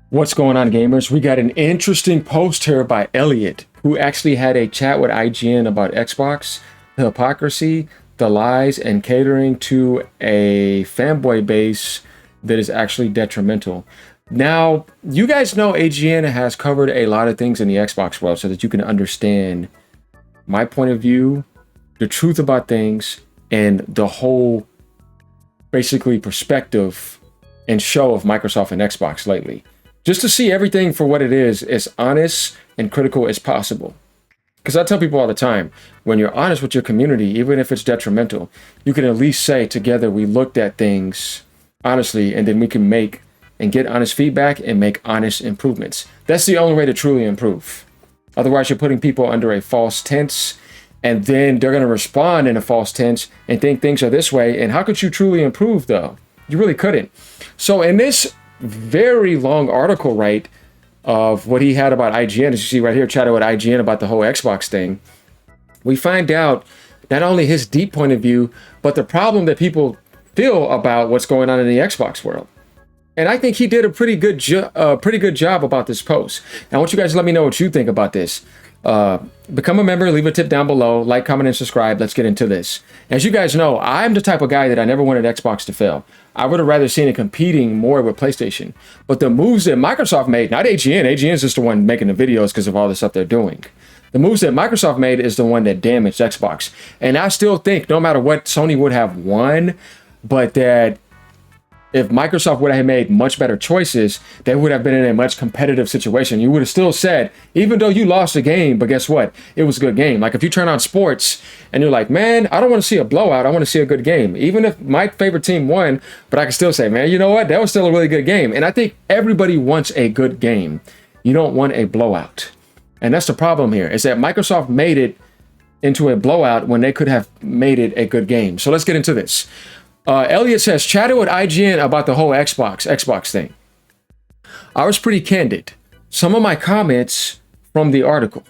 What's going on, gamers? We got an interesting post here by Elliot, who actually had a chat with IGN about Xbox, the hypocrisy, the lies, and catering to a fanboy base that is actually detrimental. Now, you guys know IGN has covered a lot of things in the Xbox world so that you can understand my point of view, the truth about things, and the whole basically perspective and show of Microsoft and Xbox lately. Just to see everything for what it is as honest and critical as possible. Because I tell people all the time, when you're honest with your community, even if it's detrimental, you can at least say together we looked at things honestly, and then we can make and get honest feedback and make honest improvements. That's the only way to truly improve. Otherwise, you're putting people under a false tense, and then they're going to respond in a false tense and think things are this way. And how could you truly improve, though? You really couldn't. So in this very long article, right, of what he had about IGN, as you see right here, chatted with IGN about the whole Xbox thing, we find out not only his deep point of view, but the problem that people feel about what's going on in the Xbox world. And I think he did a pretty good job about this post. Now, I want you guys to let me know what you think about this. Become a member, leave a tip down below, like, comment, and subscribe. Let's get into this. As you guys know, I'm the type of guy that I never wanted Xbox to fail. I would have rather seen it competing more with PlayStation. But the moves that Microsoft made, not IGN, IGN is just the one making the videos because of all the stuff they're doing. The moves that Microsoft made is the one that damaged Xbox. And I still think no matter what, Sony would have won, but that if Microsoft would have made much better choices, they would have been in a much competitive situation. You would have still said, even though you lost the game, but guess what? It was a good game. Like if you turn on sports and you're like, man, I don't want to see a blowout. I want to see a good game. Even if my favorite team won, but I can still say, man, you know what? That was still a really good game. And I think everybody wants a good game. You don't want a blowout. And that's the problem here, is that Microsoft made it into a blowout when they could have made it a good game. So let's get into this. Elliot says, chatted with IGN about the whole Xbox thing. I was pretty candid. Some of my comments from the article.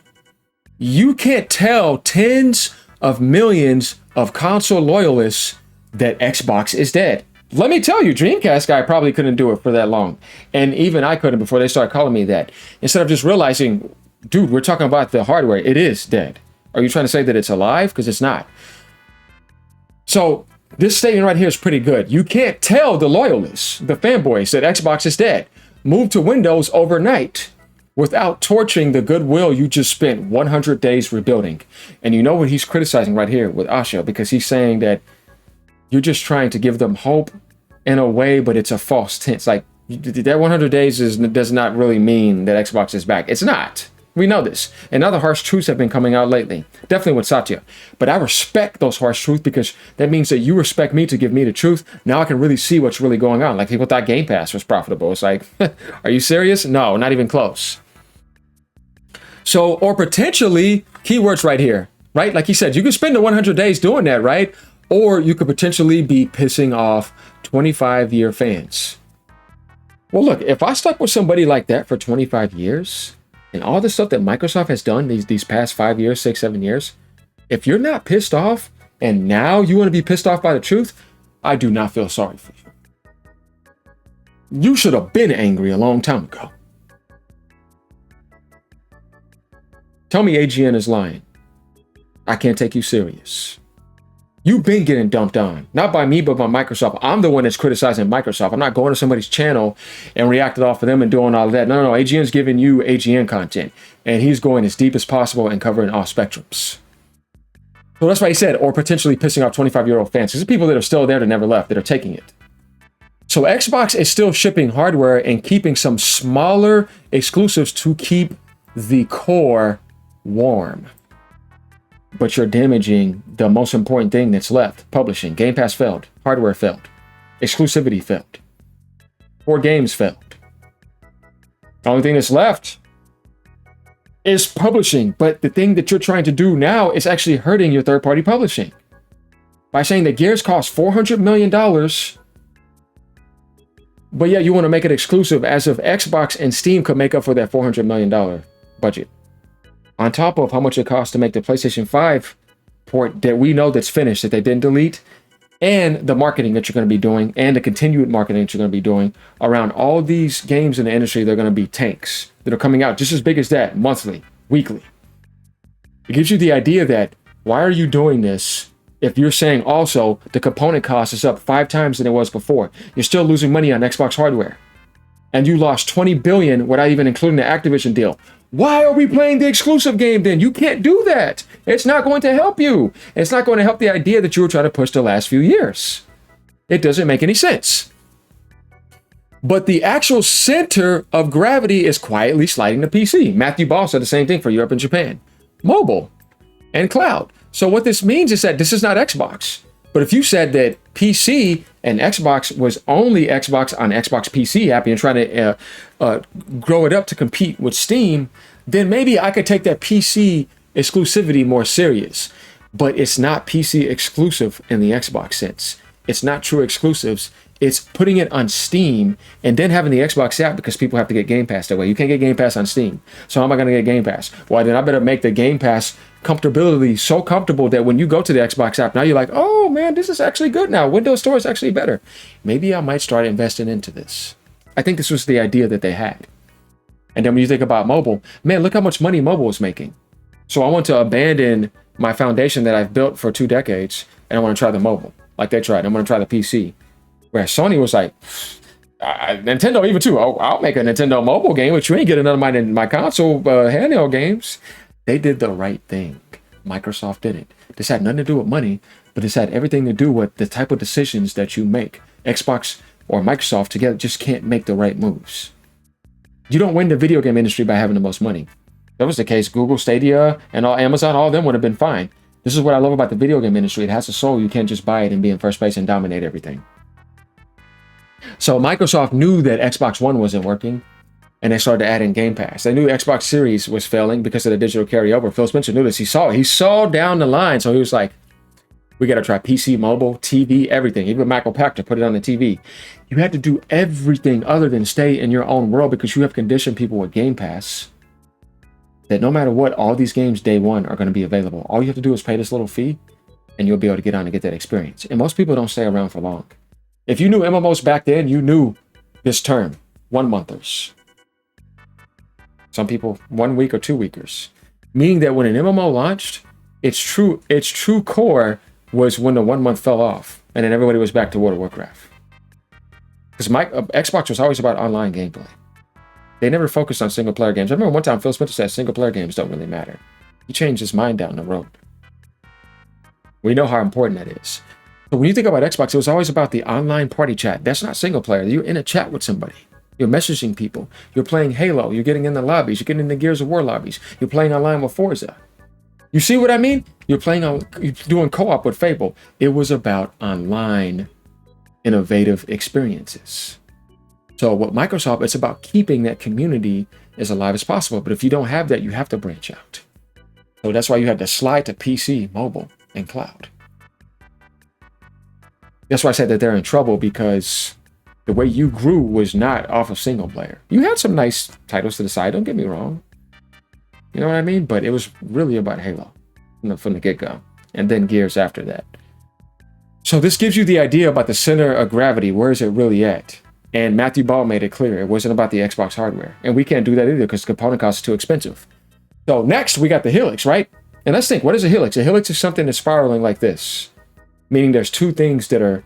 You can't tell tens of millions of console loyalists that Xbox is dead. Let me tell you, Dreamcast guy probably couldn't do it for that long. And even I couldn't before they started calling me that. Instead of just realizing, dude, we're talking about the hardware. It is dead. Are you trying to say that it's alive? Because it's not. So this statement right here is pretty good. You can't tell the loyalists, the fanboys, that Xbox is dead. Move to Windows overnight without torching the goodwill you just spent 100 days rebuilding. And you know what he's criticizing right here with Asha, because he's saying that you're just trying to give them hope in a way, but it's a false tense. Like that 100 days does not really mean that Xbox is back. It's not. We know this. And other harsh truths have been coming out lately. Definitely with Satya. But I respect those harsh truths because that means that you respect me to give me the truth. Now I can really see what's really going on. Like people thought Game Pass was profitable. It's like, are you serious? No, not even close. So, or potentially, keywords right here, right? Like he said, you can spend the 100 days doing that, right? Or you could potentially be pissing off 25-year fans. Well, look, if I stuck with somebody like that for 25 years, and all the stuff that Microsoft has done these past 5 years, 6, 7 years, if you're not pissed off and now you want to be pissed off by the truth, I do not feel sorry for you. You should have been angry a long time ago. Tell me IGN is lying. I can't take you serious. You've been getting dumped on, not by me, but by Microsoft. I'm the one that's criticizing Microsoft. I'm not going to somebody's channel and reacting off of them and doing all of that. No. IGN's giving you IGN content, and he's going as deep as possible and covering all spectrums. So that's why he said, or potentially pissing off 25-year-old fans. Because the people that are still there that never left, that are taking it. So Xbox is still shipping hardware and keeping some smaller exclusives to keep the core warm. But you're damaging the most important thing that's left. Publishing. Game Pass failed. Hardware failed. Exclusivity failed. 4 games failed. The only thing that's left is publishing. But the thing that you're trying to do now is actually hurting your third-party publishing. By saying that Gears cost $400 million, but yeah, you want to make it exclusive as if Xbox and Steam could make up for that $400 million budget. On top of how much it costs to make the PlayStation 5 port that we know that's finished, that they didn't delete, and the marketing that you're going to be doing and the continued marketing that you're going to be doing around all these games in the industry. They're going to be tanks that are coming out just as big as that, monthly, weekly. It gives you the idea that why are you doing this if you're saying also the component cost is up 5 times than it was before? You're still losing money on Xbox hardware. And you lost $20 billion without even including the Activision deal. Why are we playing the exclusive game then? You can't do that. It's not going to help you. It's not going to help the idea that you were trying to push the last few years. It doesn't make any sense. But the actual center of gravity is quietly sliding to PC. Matthew Ball said the same thing for Europe and Japan. Mobile and cloud. So what this means is that this is not Xbox. But if you said that PC and Xbox was only Xbox on Xbox PC app and trying to grow it up to compete with Steam, then maybe I could take that PC exclusivity more serious. But it's not PC exclusive in the Xbox sense. It's not true exclusives. It's putting it on Steam and then having the Xbox app because people have to get Game Pass that way. You can't get Game Pass on Steam. So how am I going to get Game Pass? Well, then I better make the Game Pass comfortability so comfortable that when you go to the Xbox app, now you're like, oh man, this is actually good now. Windows Store is actually better. Maybe I might start investing into this. I think this was the idea that they had. And then when you think about mobile, man, look how much money mobile is making. So I want to abandon my foundation that I've built for 2 decades and I want to try the mobile like they tried. I'm going to try the PC. Where Sony was like, Nintendo even too, I'll make a Nintendo mobile game, but you ain't getting none of my console handheld games. They did the right thing. Microsoft didn't. This had nothing to do with money, but this had everything to do with the type of decisions that you make. Xbox or Microsoft together just can't make the right moves. You don't win the video game industry by having the most money. If that was the case, Google, Stadia, and Amazon, all of them would have been fine. This is what I love about the video game industry. It has a soul. You can't just buy it and be in first place and dominate everything. So Microsoft knew that Xbox One wasn't working, and they started adding Game Pass. They knew Xbox Series was failing because of the digital carryover. Phil Spencer knew this. He saw down the line. So he was like, we got to try PC, mobile, TV, everything. Even Michael Pachter put it on the TV. You had to do everything other than stay in your own world because you have conditioned people with Game Pass that no matter what, all these games day one are going to be available. All you have to do is pay this little fee, and you'll be able to get on and get that experience. And most people don't stay around for long. If you knew MMOs back then, you knew this term, 1-monthers. Some people 1 week or 2 weekers. Meaning that when an MMO launched, its true core was when the 1 month fell off and then everybody was back to World of Warcraft. Because Xbox was always about online gameplay. They never focused on single player games. I remember one time Phil Spencer said single player games don't really matter. He changed his mind down the road. We know how important that is. But when you think about Xbox, it was always about the online party chat. That's not single player. You're in a chat with somebody. You're messaging people. You're playing Halo. You're getting in the lobbies. You're getting in the Gears of War lobbies. You're playing online with Forza. You see what I mean? You're doing co-op with Fable. It was about online innovative experiences. So what Microsoft, it's about keeping that community as alive as possible. But if you don't have that, you have to branch out. So that's why you had to slide to PC, mobile, and cloud. That's why I said that they're in trouble, because the way you grew was not off of single player. You had some nice titles to the side, don't get me wrong. You know what I mean? But it was really about Halo from the get-go. And then Gears after that. So this gives you the idea about the center of gravity. Where is it really at? And Matthew Ball made it clear. It wasn't about the Xbox hardware. And we can't do that either because the component cost is too expensive. So next, we got the Helix, right? And let's think, what is a Helix? A Helix is something that's spiraling like this. Meaning there's 2 things that are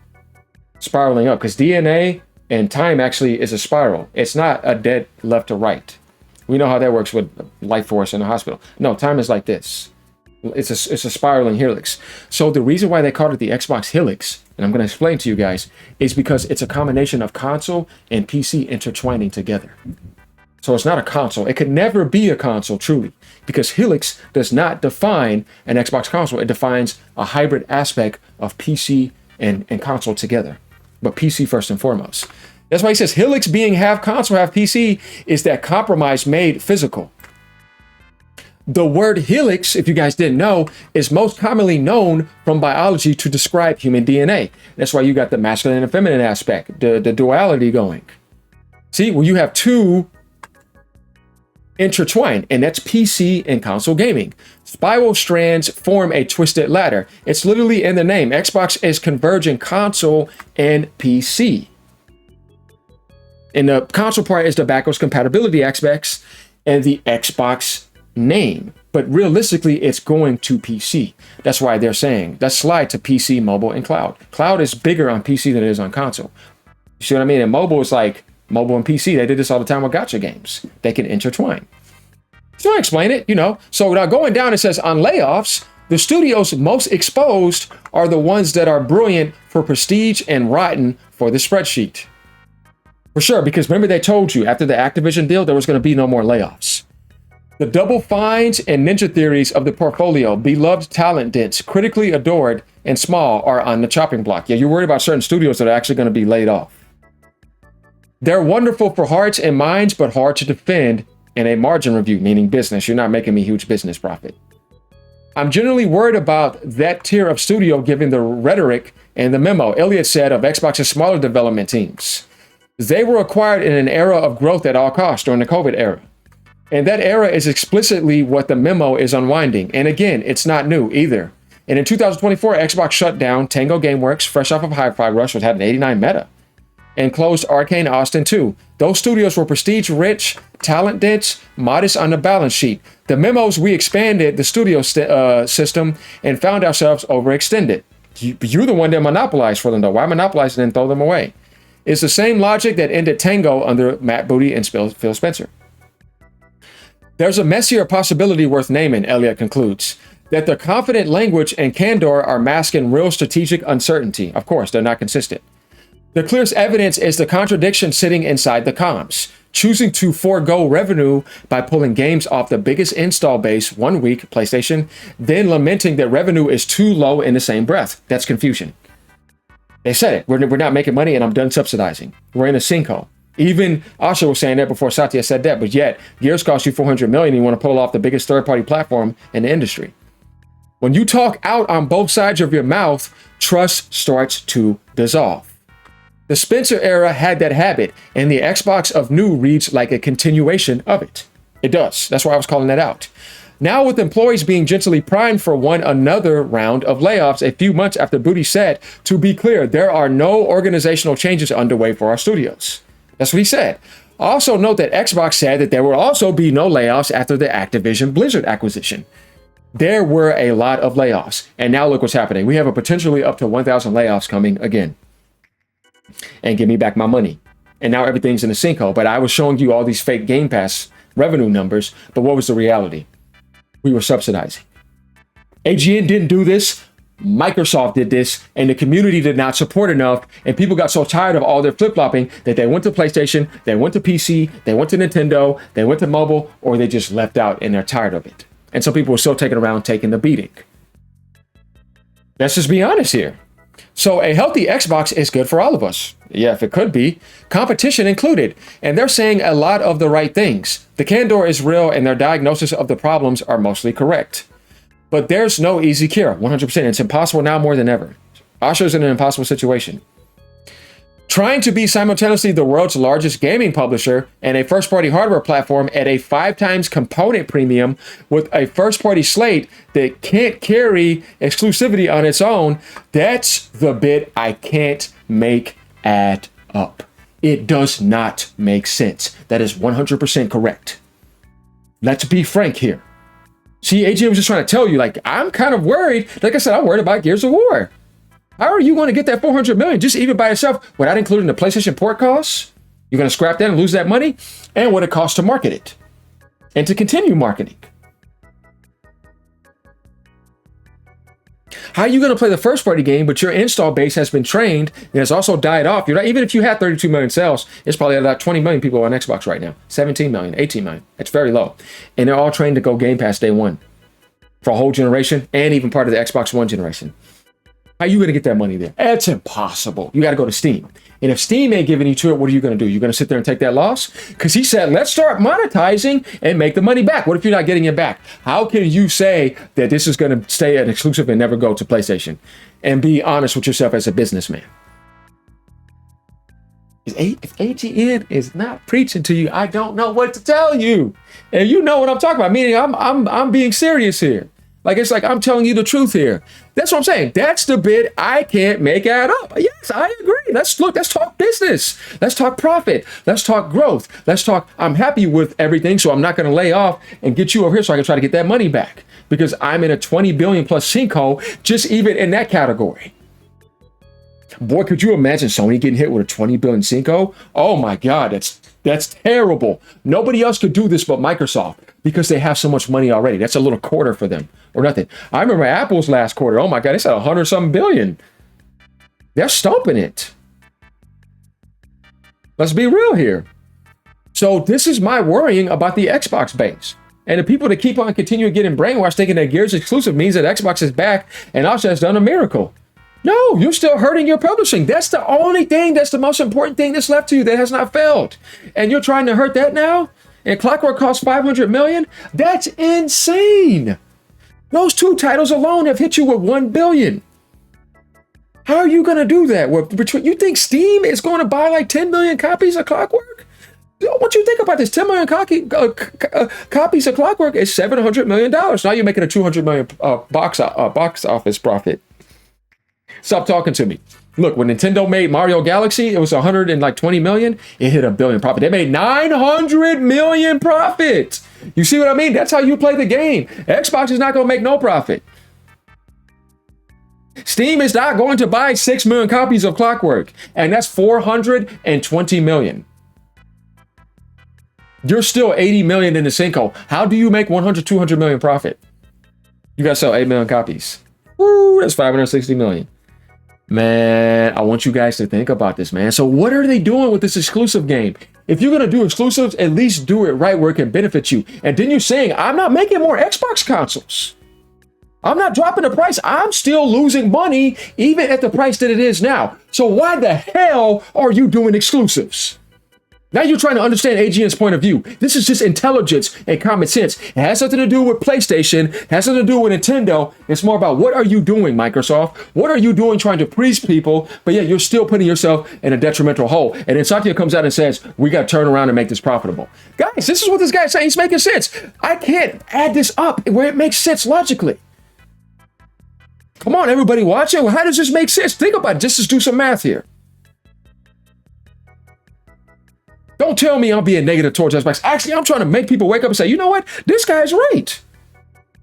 spiraling up, because DNA and time actually is a spiral. It's not a dead left to right. We know how that works with life force in the hospital. No, time is like this. It's a spiraling helix. So the reason why they called it the Xbox Helix, and I'm going to explain to you guys, is because it's a combination of console and PC intertwining together. So it's not a console. It could never be a console, truly, because Helix does not define an Xbox console. It defines a hybrid aspect of PC and console together, but PC first and foremost. That's why he says Helix being half console, half PC is that compromise made physical. The word helix, if you guys didn't know, is most commonly known from biology to describe human DNA. That's why you got the masculine and feminine aspect, the duality going. See, when you have 2 intertwine, and that's PC and console gaming. Spiral strands form a twisted ladder. It's literally in the name. Xbox is converging console and PC. And the console part is the backwards compatibility aspects and the Xbox name. But realistically, it's going to PC. That's why they're saying let's slide to PC, mobile, and cloud. Cloud is bigger on PC than it is on console. You see what I mean? And mobile is like mobile and PC. They did this all the time with gacha games. They can intertwine. So I explain it, So without going down, it says on layoffs, the studios most exposed are the ones that are brilliant for prestige and rotten for the spreadsheet. For sure, because remember they told you after the Activision deal, there was going to be no more layoffs. The double finds and ninja theories of the portfolio, beloved talent dense, critically adored, and small are on the chopping block. Yeah, you're worried about certain studios that are actually going to be laid off. They're wonderful for hearts and minds, but hard to defend in a margin review, meaning business. You're not making me huge business profit. I'm generally worried about that tier of studio given the rhetoric and the memo Elliott said of Xbox's smaller development teams. They were acquired in an era of growth at all costs during the COVID era. And that era is explicitly what the memo is unwinding. And again, it's not new either. And in 2024, Xbox shut down Tango Gameworks, fresh off of Hi-Fi Rush, which had an 89 meta, and closed Arcane Austin 2. Those studios were prestige-rich, talent-dense, modest on the balance sheet. The memos, we expanded the studio system and found ourselves overextended. You're the one that monopolized for them, though. Why monopolize and then throw them away? It's the same logic that ended Tango under Matt Booty and Phil Spencer. There's a messier possibility worth naming, Elliott concludes, that the confident language and candor are masking real strategic uncertainty. Of course, they're not consistent. The clearest evidence is the contradiction sitting inside the comms, choosing to forego revenue by pulling games off the biggest install base 1 week, PlayStation, then lamenting that revenue is too low in the same breath. That's confusion. They said it. We're not making money and I'm done subsidizing. We're in a sinkhole. Even Asha was saying that before Satya said that, but yet Gears cost you $400 million and you want to pull off the biggest third-party platform in the industry. When you talk out on both sides of your mouth, trust starts to dissolve. The Spencer era had that habit, and the Xbox of new reads like a continuation of it. It does. That's why I was calling that out. Now, with employees being gently primed for one another round of layoffs a few months after Booty said, to be clear, there are no organizational changes underway for our studios. That's what he said. Also note that Xbox said that there will also be no layoffs after the Activision Blizzard acquisition. There were a lot of layoffs, and now look what's happening. We have a potentially up to 1,000 layoffs coming again. And give me back my money. And now everything's in a sinkhole. But I was showing you all these fake Game Pass revenue numbers, but what was the reality? We were subsidizing. IGN didn't do this. Microsoft did this, and the community did not support enough, and people got so tired of all their flip-flopping that they went to PlayStation, they went to PC, they went to Nintendo, they went to mobile, or they just left out and they're tired of it. And so people were still taking around taking the beating. Let's just be honest here. So a healthy Xbox is good for all of us. Yeah, if it could be. Competition included. And they're saying a lot of the right things. The candor is real and their diagnosis of the problems are mostly correct. But there's no easy cure, 100%. It's impossible now more than ever. Asha's in an impossible situation. Trying to be simultaneously the world's largest gaming publisher and a first-party hardware platform at a 5 times component premium with a first-party slate that can't carry exclusivity on its own, that's the bit I can't make add up. It does not make sense. That is 100% correct. Let's be frank here. See, AJ was just trying to tell you, like, I'm kind of worried. Like I said, I'm worried about Gears of War. How are you going to get that $400 million just even by itself without including the PlayStation port costs? You're going to scrap that and lose that money? And what it costs to market it and to continue marketing. How are you going to play the first party game, but your install base has been trained and has also died off? You're not, even if you had 32 million sales, it's probably about 20 million people on Xbox right now. 17 million, 18 million. It's very low. And they're all trained to go Game Pass day one for a whole generation and even part of the Xbox One generation. How are you going to get that money there? It's impossible. You got to go to Steam. And if Steam ain't giving you to it, what are you going to do? You're going to sit there and take that loss? Because he said, let's start monetizing and make the money back. What if you're not getting it back? How can you say that this is going to stay an exclusive and never go to PlayStation? And be honest with yourself as a businessman. If AGN is not preaching to you, I don't know what to tell you. And you know what I'm talking about. Meaning I'm being serious here. Like, it's like I'm telling you the truth here. That's what I'm saying. That's the bit I can't make add up. Yes, I agree. Let's talk business. Let's talk profit. Let's talk growth. Let's talk, I'm happy with everything, so I'm not going to lay off and get you over here so I can try to get that money back. Because I'm in a 20 billion plus sinkhole, just even in that category. Boy, could you imagine Sony getting hit with a 20 billion sinkhole? Oh my God, that's terrible. Nobody else could do this but Microsoft because they have so much money already. That's a little quarter for them or nothing. I remember Apple's last quarter. Oh my God, it's at 100 something billion. They're stomping it. Let's be real here. So this is my worrying about the Xbox base. And the people that keep on continuing getting brainwashed thinking that Gears exclusive means that Xbox is back and Osh has done a miracle. No, you're still hurting your publishing. That's the only thing, that's the most important thing that's left to you that has not failed. And you're trying to hurt that now? And Clockwork costs 500 million? That's insane. Those two titles alone have hit you with 1 billion. How are you going to do that? You think Steam is going to buy like 10 million copies of Clockwork? What you think about this? 10 million copies of Clockwork is $700 million. Now you're making a 200 million box office profit. Stop talking to me. Look, when Nintendo made Mario Galaxy, it was 120 million. It hit $1 billion profit. They made 900 million profit. You see what I mean? That's how you play the game. Xbox is not going to make no profit. Steam is not going to buy 6 million copies of Clockwork, and that's 420 million. You're still 80 million in the sinkhole. How do you make 100, 200 million profit? You got to sell 8 million copies. Woo, that's 560 million. Man, I want you guys to think about this, man. So what are they doing with this exclusive game? If you're going to do exclusives, at least do it right where it can benefit you. And then you're saying, I'm not making more Xbox consoles. I'm not dropping the price. I'm still losing money, even at the price that it is now. So why the hell are you doing exclusives? Now you're trying to understand AGN's point of view. This is just intelligence and common sense. It has something to do with PlayStation, it has something to do with Nintendo. It's more about what are you doing, Microsoft? What are you doing trying to please people? But yeah, you're still putting yourself in a detrimental hole. And then Satya comes out and says, we got to turn around and make this profitable. Guys, this is what this guy's saying. He's making sense. I can't add this up where it makes sense logically. Come on, everybody watching. How does this make sense? Think about it. Just do some math here. Don't tell me I'm being negative towards Xbox. Actually, I'm trying to make people wake up and say, you know what? This guy's right.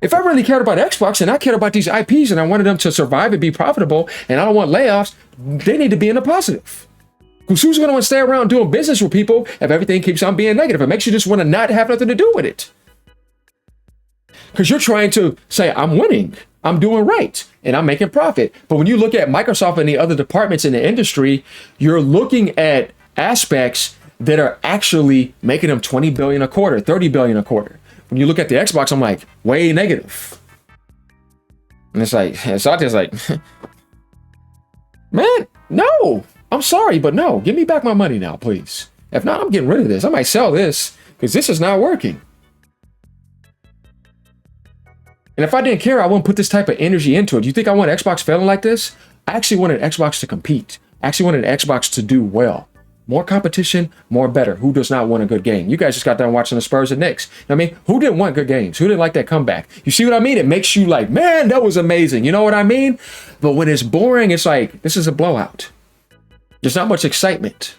If I really cared about Xbox and I cared about these IPs and I wanted them to survive and be profitable and I don't want layoffs, they need to be in the positive. Because who's going to want to stay around doing business with people if everything keeps on being negative? It makes you just want to not have nothing to do with it. Because you're trying to say, I'm winning, I'm doing right, and I'm making profit. But when you look at Microsoft and the other departments in the industry, you're looking at aspects that are actually making them 20 billion a quarter, 30 billion a quarter. When you look at the Xbox, I'm like, way negative. And it's like, Satya's like, man, no, I'm sorry, but no, give me back my money now, please. If not, I'm getting rid of this. I might sell this because this is not working. And if I didn't care, I wouldn't put this type of energy into it. Do you think I want Xbox failing like this? I actually wanted Xbox to compete. I actually wanted Xbox to do well. More competition, more better. Who does not want a good game? You guys just got done watching the Spurs and Knicks. I mean, who didn't want good games? Who didn't like that comeback? You see what I mean? It makes you like, man, that was amazing. You know what I mean? But when it's boring, it's like, this is a blowout. There's not much excitement.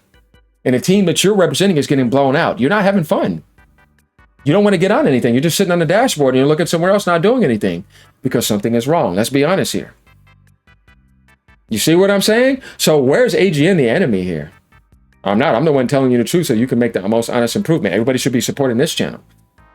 And the team that you're representing is getting blown out. You're not having fun. You don't want to get on anything. You're just sitting on the dashboard and you're looking somewhere else not doing anything because something is wrong. Let's be honest here. You see what I'm saying? So where's AGN the enemy here? I'm not. I'm the one telling you the truth so you can make the most honest improvement. Everybody should be supporting this channel.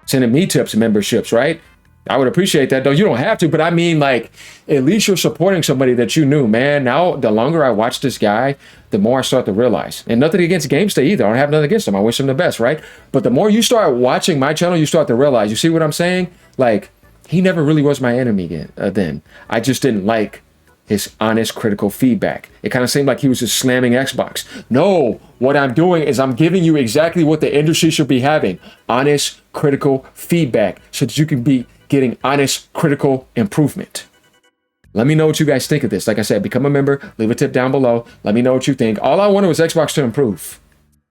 Sending me tips and memberships, right? I would appreciate that, though. You don't have to, but I mean, like, at least you're supporting somebody that you knew, man. Now, the longer I watch this guy, the more I start to realize. And nothing against GameStay either. I don't have nothing against him. I wish him the best, right? But the more you start watching my channel, you start to realize. You see what I'm saying? Like, he never really was my enemy then. I just didn't like his honest, critical feedback. It kind of seemed like he was just slamming Xbox. No, what I'm doing is I'm giving you exactly what the industry should be having. Honest, critical feedback so that you can be getting honest, critical improvement. Let me know what you guys think of this. Like I said, become a member, leave a tip down below. Let me know what you think. All I wanted was Xbox to improve.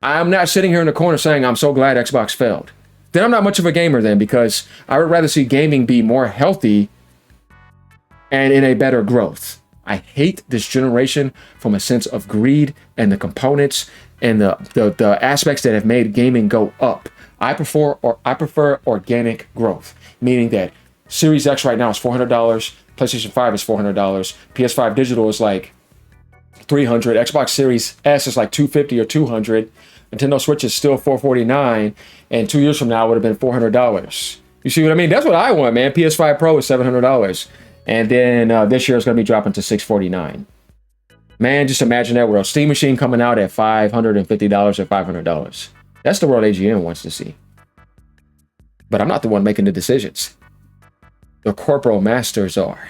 I'm not sitting here in the corner saying I'm so glad Xbox failed. Then I'm not much of a gamer then, because I would rather see gaming be more healthy and in a better growth. I hate this generation from a sense of greed and the components and the aspects that have made gaming go up. I prefer organic growth, meaning that Series X right now is $400, PlayStation 5 is $400, PS5 digital is like $300, Xbox Series S is like $250 or $200, Nintendo Switch is still $449, and 2 years from now it would have been $400. You see what I mean? That's what I want, man. PS5 Pro is $700, and then this year it's going to be dropping to $649. Man, just imagine that world. Steam Machine coming out at $550 or $500. That's the world IGN wants to see. But I'm not the one making the decisions. The corporal masters are.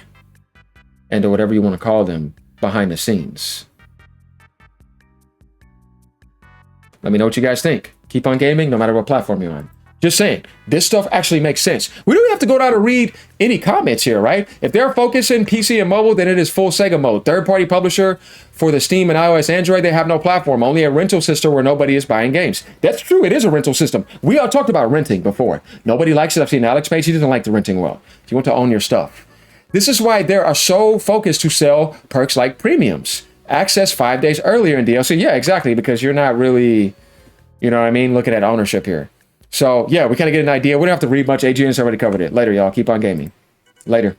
And whatever you want to call them, behind the scenes. Let me know what you guys think. Keep on gaming, no matter what platform you're on. Just saying, this stuff actually makes sense. We don't have to go down and read any comments here, right? If they're focusing PC and mobile, then it is full Sega mode. Third-party publisher for the Steam and iOS, Android, they have no platform. Only a rental system where nobody is buying games. That's true. It is a rental system. We all talked about renting before. Nobody likes it. I've seen Alex page. He doesn't like the renting well. You want to own your stuff. This is why they are so focused to sell perks like premiums. Access 5 days earlier in DLC. Yeah, exactly, because you're not really, you know what I mean, looking at ownership here. So, yeah, we kind of get an idea. We don't have to read much. AGN's already covered it. Later, y'all. Keep on gaming. Later.